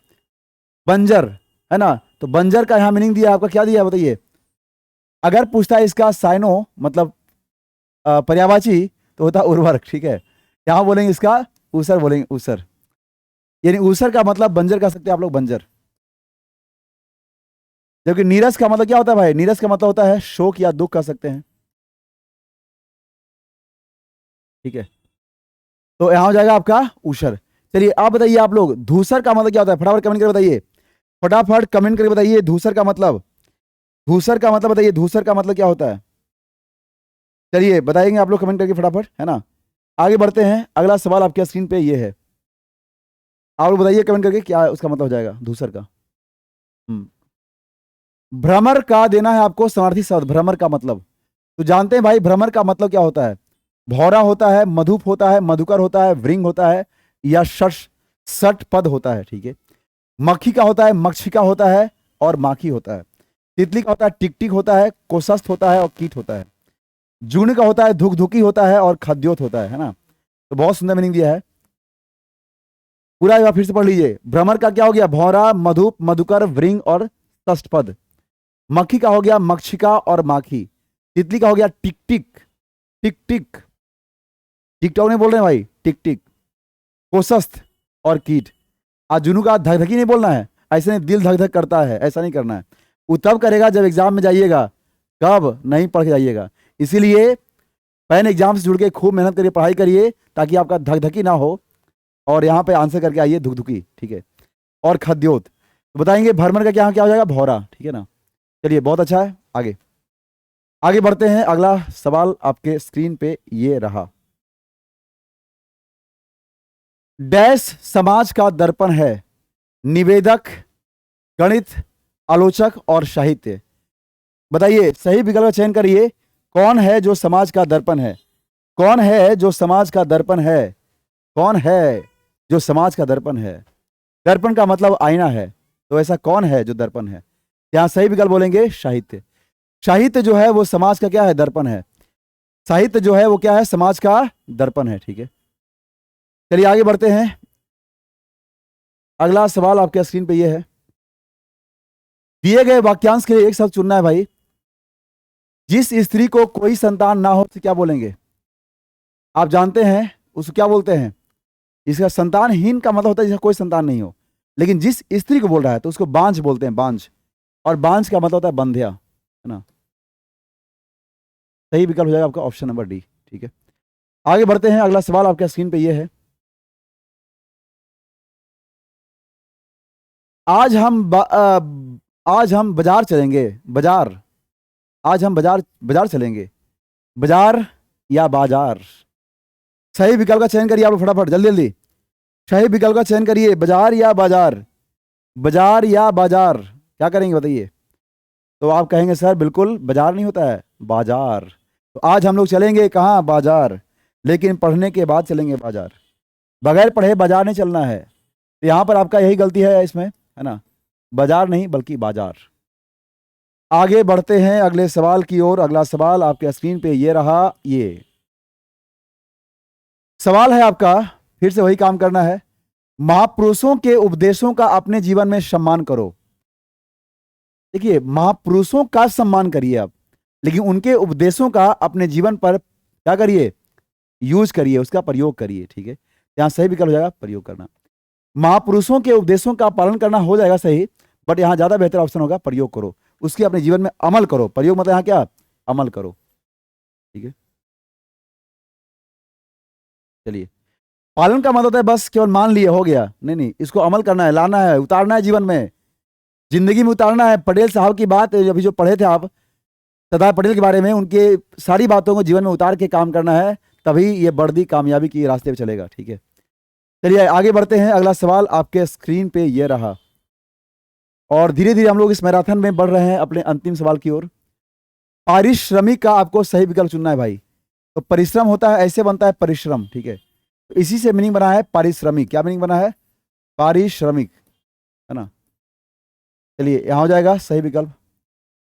बंजर, है ना। तो बंजर का यहां मीनिंग दिया, आपका क्या दिया बताइए। अगर पूछता है इसका साइनो मतलब पर्यायवाची, तो होता है उर्वरक। ठीक है, यहां बोलेंगे इसका ऊसर, बोलेंगे ऊसर, यानी ऊसर का मतलब बंजर कह सकते हैं आप लोग, बंजर। जबकि नीरस का मतलब क्या होता है भाई, नीरस का मतलब होता है शोक या दुख कह सकते हैं। ठीक है, तो यहां हो जाएगा आपका ऊसर। चलिए आप बताइए आप लोग, धूसर का मतलब क्या होता है, फटाफट कमेंट करके बताइए, फटाफट कमेंट करके बताइए धूसर का मतलब, धूसर का मतलब बताइए, धूसर का मतलब क्या होता है। चलिए बताएंगे आप लोग कमेंट करके फटाफट, है ना। आगे बढ़ते हैं। अगला सवाल आपके स्क्रीन पे ये है, आप लोग बताइए कमेंट करके क्या उसका मतलब हो जाएगा धूसर का। हम्म, भ्रमर का देना है आपको समार्थी शब्द, भ्रमर का मतलब। तो जानते हैं भाई भ्रमर का मतलब क्या होता है, भौरा होता है, मधुप होता है, मधुकर होता है, वृंग होता है, या शश सट पद होता है। ठीक है, मक्खी का होता है, मक्षिका होता है और माखी होता है। तितली का होता है, टिकटिक होता है, कोसस्त होता है और कीट होता है। जून का होता है, धुकधुकी होता है और खद्योत होता है ना। तो बहुत सुंदर मीनिंग दिया है, पूरा एक बार फिर से पढ़ लीजिए। भ्रमर का क्या हो गया, भौरा, मधुप, मधुकर, वृंग और षष्ठपद। मक्खी का हो गया मक्षिका और माखी। तितली का हो गया टिकटिक, टिकटिक, टिकटॉक नहीं बोल रहे हैं भाई, टिकटिक, कोसस्त और कीट। आज जुनू का धकधकी नहीं बोलना है, ऐसे नहीं दिल धक धक करता है, ऐसा नहीं करना है। वो तब करेगा जब एग्जाम में जाइएगा, कब नहीं पढ़ के जाइएगा। इसीलिए पैन एग्जाम से जुड़ के खूब मेहनत करिए, पढ़ाई करिए, ताकि आपका धकधकी ना हो और यहाँ पे आंसर करके आइए धुकधुकी। ठीक है, और खद्योत तो बताएंगे भ्रमर का क्या क्या हो जाएगा, भौरा। ठीक है ना, चलिए बहुत अच्छा है। आगे आगे बढ़ते हैं। अगला सवाल आपके स्क्रीन पे ये रहा, डैश समाज का दर्पण है, निवेदक, गणित, आलोचक और साहित्य। बताइए सही विकल्प का चयन करिए, कौन है जो समाज का दर्पण है, कौन है जो समाज का दर्पण है? कौन है जो समाज का दर्पण है? दर्पण का मतलब आईना है, तो ऐसा कौन है जो दर्पण है? यहाँ सही विकल्प बोलेंगे साहित्य। साहित्य जो है वो समाज का क्या है? दर्पण है। साहित्य जो है वो क्या है? समाज का दर्पण है। ठीक है, चलिए आगे बढ़ते हैं। अगला सवाल आपके स्क्रीन पे ये है, दिए गए वाक्यांश के लिए एक शब्द चुनना है भाई। जिस स्त्री को कोई संतान ना हो तो क्या बोलेंगे? आप जानते हैं उसको क्या बोलते हैं? इसका संतानहीन का मतलब होता है जिसका कोई संतान नहीं हो, लेकिन जिस स्त्री को बोल रहा है तो उसको बांझ बोलते हैं, बांझ। और बांझ का मतलब होता है बंध्या, है ना। सही विकल्प हो जाएगा आपका ऑप्शन नंबर डी। ठीक है, आगे बढ़ते हैं। अगला सवाल आपके स्क्रीन पे ये है, आज हम बाजार चलेंगे। बाजार, आज हम बाजार चलेंगे। बाजार या बाजार? सही विकल्प का चयन करिए आप लोग फटाफट, जल्दी जल्दी। सही विकल्प का चयन करिए, बाजार या बाजार? बाजार या बाजार, क्या करेंगे बताइए? तो आप कहेंगे सर बिल्कुल बाजार नहीं होता है, बाजार। तो आज हम लोग चलेंगे कहाँ? बाजार, लेकिन पढ़ने के बाद चलेंगे बाजार। बगैर पढ़े बाजार नहीं चलना है। तो यहाँ पर आपका यही गलती है इसमें, है ना। बाजार नहीं बल्कि बाजार। आगे बढ़ते हैं अगले सवाल की ओर। अगला सवाल आपके स्क्रीन पे ये रहा। ये सवाल है आपका, फिर से वही काम करना है। महापुरुषों के उपदेशों का अपने जीवन में सम्मान करो। देखिए, महापुरुषों का सम्मान करिए आप, लेकिन उनके उपदेशों का अपने जीवन पर क्या करिए? यूज करिए, उसका प्रयोग करिए। ठीक है, यहाँ सही विकल्प हो जाएगा प्रयोग करना। महापुरुषों के उपदेशों का पालन करना हो जाएगा सही, बट यहाँ ज्यादा बेहतर ऑप्शन होगा प्रयोग करो, उसके अपने जीवन में अमल करो। प्रयोग मतलब यहाँ क्या? अमल करो। ठीक है, चलिए। पालन का मतलब होता है बस केवल मान लिए हो गया, नहीं नहीं, इसको अमल करना है, लाना है, उतारना है जीवन में, जिंदगी में उतारना है। पटेल साहब की बात अभी जो पढ़े थे आप सरदार पटेल के बारे में, उनके सारी बातों को जीवन में उतार के काम करना है, तभी ये बढ़ती कामयाबी के रास्ते पे चलेगा। ठीक है, चलिए आगे बढ़ते हैं। अगला सवाल आपके स्क्रीन पे ये रहा, और धीरे धीरे हम लोग इस मैराथन में बढ़ रहे हैं अपने अंतिम सवाल की ओर। पारिश्रमिक का आपको सही विकल्प चुनना है भाई। तो परिश्रम होता है, ऐसे बनता है परिश्रम। ठीक है, तो इसी से मीनिंग बना है पारिश्रमिक। क्या मीनिंग बना है? पारिश्रमिक, है ना। चलिए यहां हो जाएगा सही विकल्प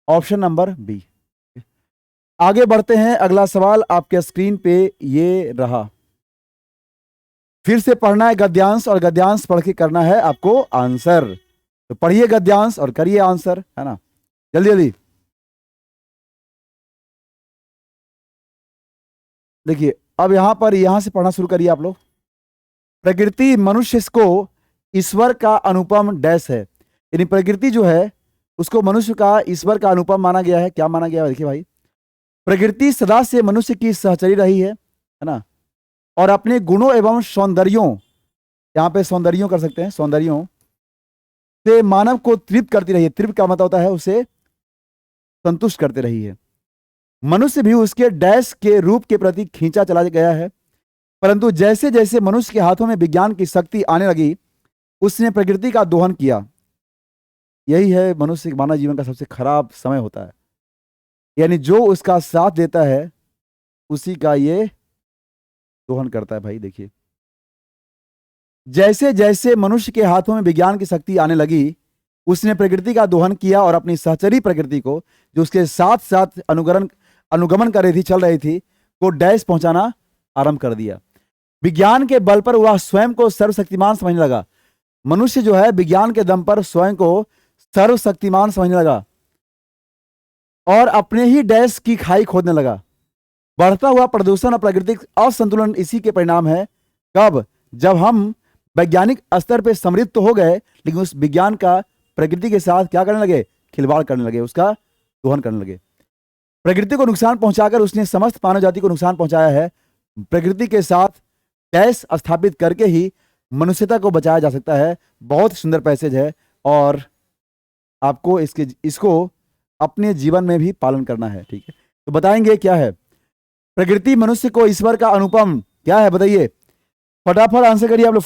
ऑप्शन नंबर बी। आगे बढ़ते हैं। अगला सवाल आपके स्क्रीन पे ये रहा, फिर से पढ़ना है गद्यांश, और गद्यांश पढ़ के करना है आपको आंसर। तो पढ़िए गद्यांश और करिए आंसर, है ना, जल्दी जल्दी। देखिए, अब यहां से पढ़ना शुरू करिए आप लोग। प्रकृति मनुष्य को ईश्वर का अनुपम डैश है। यानी प्रकृति जो है उसको मनुष्य का ईश्वर का अनुपम माना गया है। क्या माना गया है? देखिए भाई, प्रकृति सदा से मनुष्य की सहचरी रही है ना, और अपने गुणों एवं सौंदर्यों, यहाँ पे सौंदर्यों कर सकते हैं, सौंदर्यों से मानव को तृप्त करती रही है। तृप्त का मतलब होता है उसे संतुष्ट करते रही है। मनुष्य भी उसके डैश के रूप के प्रति खींचा चला गया है, परंतु जैसे जैसे मनुष्य के हाथों में विज्ञान की शक्ति आने लगी, उसने प्रकृति का दोहन किया। यही है मनुष्य मानव जीवन का सबसे खराब समय होता है। यानी जो उसका साथ देता है उसी का ये दोहन करता है भाई। देखिए, जैसे जैसे मनुष्य के हाथों में विज्ञान की शक्ति आने लगी, उसने प्रकृति का दोहन किया और अपनी सहचरी प्रकृति को, जो उसके साथ साथ अनुगमन कर रही थी, चल रही थी, को डैश पहुंचाना आरंभ कर दिया। विज्ञान के बल पर वह स्वयं को सर्वशक्तिमान समझने लगा। मनुष्य जो है विज्ञान के दम पर स्वयं को सर्वशक्तिमान समझने लगा और अपने ही डैश की खाई खोदने लगा। बढ़ता हुआ प्रदूषण और प्राकृतिक असंतुलन इसी के परिणाम है। कब? जब हम वैज्ञानिक स्तर पे समृद्ध तो हो गए, लेकिन उस विज्ञान का प्रकृति के साथ क्या करने लगे? खिलवाड़ करने लगे, उसका दोहन करने लगे। प्रकृति को नुकसान पहुंचाकर उसने समस्त मानव जाति को नुकसान पहुंचाया है। प्रकृति के साथ डैश स्थापित करके ही मनुष्यता को बचाया जा सकता है। बहुत सुंदर पैसेज है और आपको इसको अपने जीवन में भी पालन करना है। ठीक है, तो बताएंगे क्या है। प्रकृति मनुष्य को ईश्वर का अनुपम क्या है बताइए? फटाफट आंसर करिए आप लोग,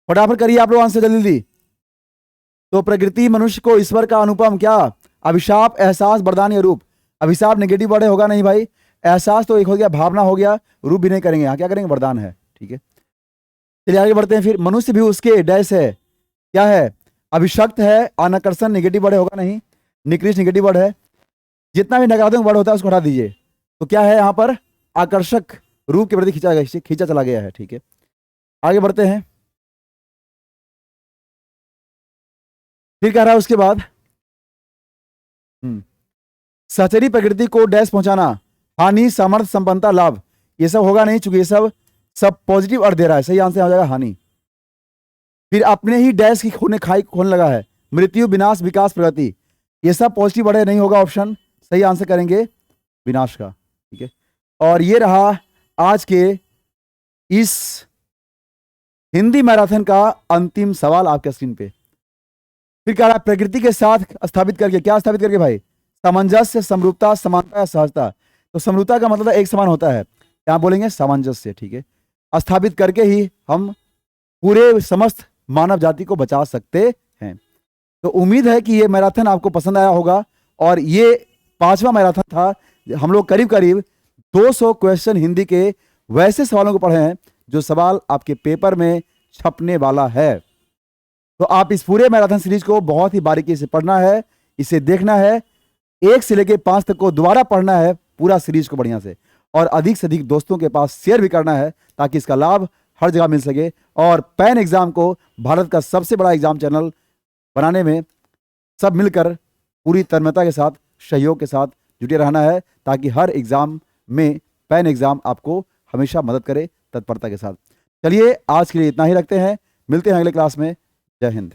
फटाफट करिए आप लोग आंसर जल्दी जल्दी। तो प्रकृति मनुष्य को ईश्वर का अनुपम क्या? अभिशाप, एहसास, वरदान या रूप। अभिशाप नेगेटिव वर्ड होगा नहीं भाई, एहसास तो एक हो गया, भावना हो गया, रूप भी नहीं करेंगे, यहाँ क्या करेंगे, वरदान है। ठीक है, चलिए आगे बढ़ते हैं। फिर मनुष्य भी उसके डैश है, क्या है, अभिशक्त है, अनाकर्षण नेगेटिव वर्ड होगा नहीं, निकृष्ट नेगेटिव वर्ड है, जितना भी नकारात्मक वर्ड होता है उसको हटा दीजिए। तो क्या है यहाँ पर, आकर्षक रूप के प्रति खींचा चला गया है। ठीक है, आगे बढ़ते हैं। फिर कह रहा है उसके बाद सहचरी प्रकृति को डैश पहुंचाना, हानि, सामर्थ्य, संपन्नता, लाभ, ये सब होगा नहीं, चूंकि ये सब पॉजिटिव अर्थ दे रहा है। सही आंसर हो जाएगा हानि। फिर अपने ही डैश की खोने लगा है, मृत्यु, विनाश, विकास, प्रगति, ये सब पॉजिटिव वर्ड है, नहीं होगा ऑप्शन। सही आंसर करेंगे विनाश का। ठीक है, और ये रहा आज के इस हिंदी मैराथन का अंतिम सवाल आपके स्क्रीन पे। फिर कह रहा है प्रकृति के साथ स्थापित करके, क्या स्थापित करके भाई, सामंजस्य, समरूपता, समानता या सहजता। तो समरूपता का मतलब एक समान होता है, यहाँ बोलेंगे सामंजस्य। ठीक है, स्थापित करके ही हम पूरे समस्त मानव जाति को बचा सकते हैं। तो उम्मीद है कि ये मैराथन आपको पसंद आया होगा, और ये 5वां मैराथन था। हम लोग करीब करीब 200 क्वेश्चन हिंदी के वैसे सवालों को पढ़े हैं जो सवाल आपके पेपर में छपने वाला है। तो आप इस पूरे मैराथन सीरीज को बहुत ही बारीकी से पढ़ना है, इसे देखना है, 1 से लेकर 5 तक को दोबारा पढ़ना है पूरा सीरीज को बढ़िया से, और अधिक से अधिक दोस्तों के पास शेयर भी करना है ताकि इसका लाभ हर जगह मिल सके। और पैन एग्जाम को भारत का सबसे बड़ा एग्जाम चैनल बनाने में सब मिलकर पूरी तन्मयता के साथ, सहयोग के साथ जुटे रहना है, ताकि हर एग्जाम में पैन एग्जाम आपको हमेशा मदद करे तत्परता के साथ। चलिए आज के लिए इतना ही रखते हैं, मिलते हैं अगले क्लास में। जय हिंद।